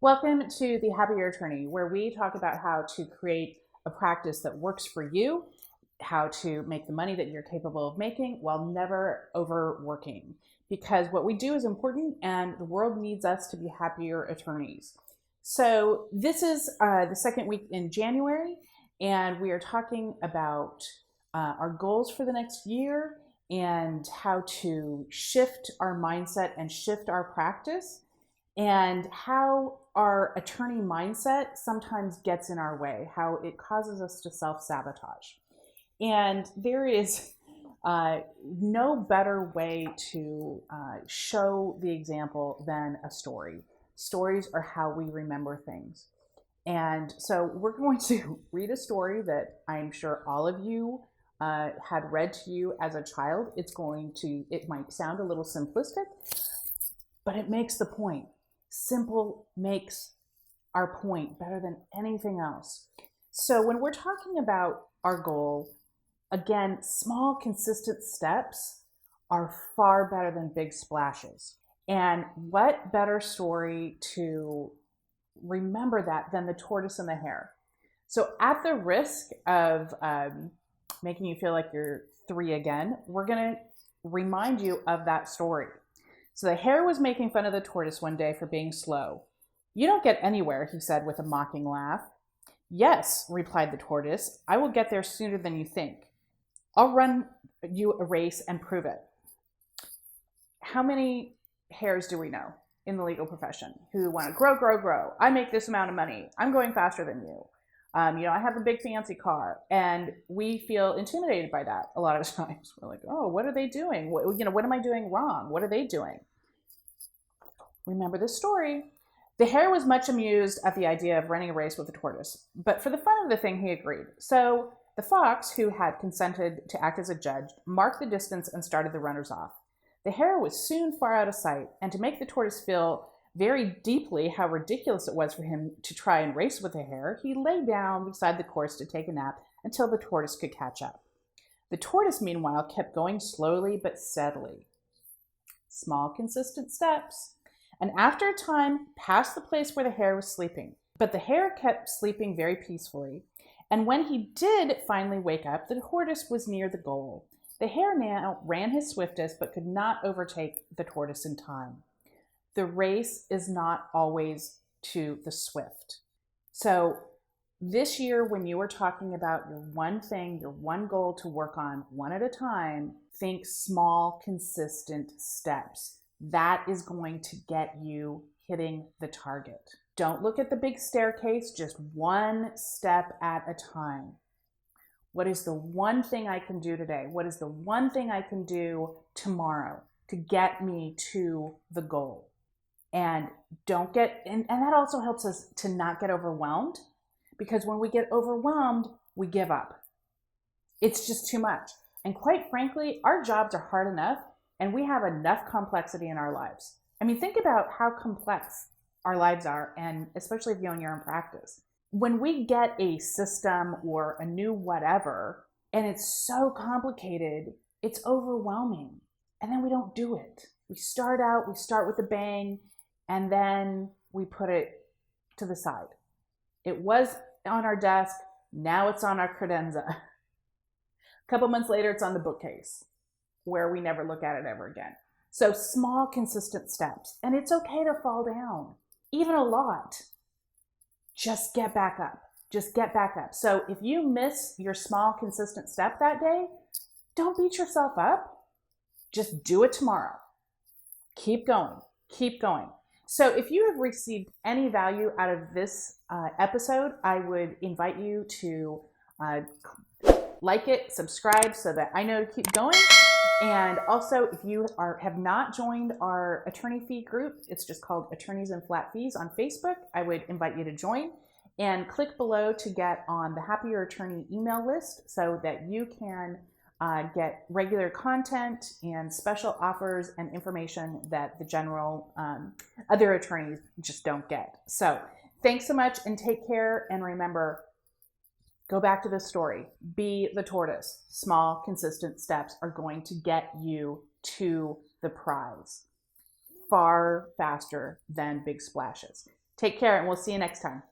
Welcome to the Happier Attorney, where we talk about how to create a practice that works for you, how to make the money that you're capable of making while never overworking. Because what we do is important and the world needs us to be happier attorneys. So, this is the second week in January, and we are talking about our goals for the next year and how to shift our mindset and shift our practice, and how our attorney mindset sometimes gets in our way, how it causes us to self-sabotage. And there is no better way to show the example than a story. Stories are how we remember things. And so we're going to read a story that I'm sure all of you had read to you as a child. It might sound a little simplistic, but it makes the point. Simple makes our point better than anything else. So when we're talking about our goal, again, small, consistent steps are far better than big splashes. And what better story to remember that than the tortoise and the hare? So at the risk of making you feel like you're three again, we're going to remind you of that story. So the hare was making fun of the tortoise one day for being slow. "You don't get anywhere," he said with a mocking laugh. "Yes," replied the tortoise, "I will get there sooner than you think. I'll run you a race and prove it." How many hares do we know in the legal profession who want to grow, grow, grow? I make this amount of money. I'm going faster than you. I have a big fancy car, and we feel intimidated by that a lot of times. We're like, oh, what are they doing? What am I doing wrong? What are they doing? Remember this story. The hare was much amused at the idea of running a race with the tortoise, but for the fun of the thing, he agreed. So the fox, who had consented to act as a judge, marked the distance and started the runners off. The hare was soon far out of sight, and to make the tortoise feel very deeply how ridiculous it was for him to try and race with the hare, he lay down beside the course to take a nap until the tortoise could catch up. The tortoise, meanwhile, kept going slowly but steadily. Small, consistent steps. And after a time, passed the place where the hare was sleeping. But the hare kept sleeping very peacefully, and when he did finally wake up, the tortoise was near the goal. The hare now ran his swiftest, but could not overtake the tortoise in time. The race is not always to the swift. So this year, when you are talking about your one thing, your one goal to work on one at a time, think small, consistent steps. That is going to get you hitting the target. Don't look at the big staircase, just one step at a time. What is the one thing I can do today? What is the one thing I can do tomorrow to get me to the goal? And and that also helps us to not get overwhelmed, because when we get overwhelmed, we give up. It's just too much. And quite frankly, our jobs are hard enough, and we have enough complexity in our lives. I mean, think about how complex our lives are, and especially if you own your own practice. When we get a system or a new whatever, and it's so complicated, it's overwhelming. And then we don't do it. We start with a bang, and then we put it to the side. It was on our desk, now it's on our credenza. A couple months later, it's on the bookcase, where we never look at it ever again. So small, consistent steps. And it's okay to fall down, even a lot. Just get back up. Just get back up. So if you miss your small, consistent step that day, don't beat yourself up. Just do it tomorrow. Keep going. Keep going. So if you have received any value out of this episode, I would invite you to like it, subscribe so that I know to keep going. And also, if you have not joined our attorney fee group, it's just called Attorneys and Flat Fees on Facebook, I would invite you to join. And click below to get on the Happier Attorney email list so that you can get regular content and special offers and information that the general other attorneys just don't get. So thanks so much and take care. And remember, go back to this story. Be the tortoise. Small, consistent steps are going to get you to the prize far faster than big splashes. Take care, and we'll see you next time.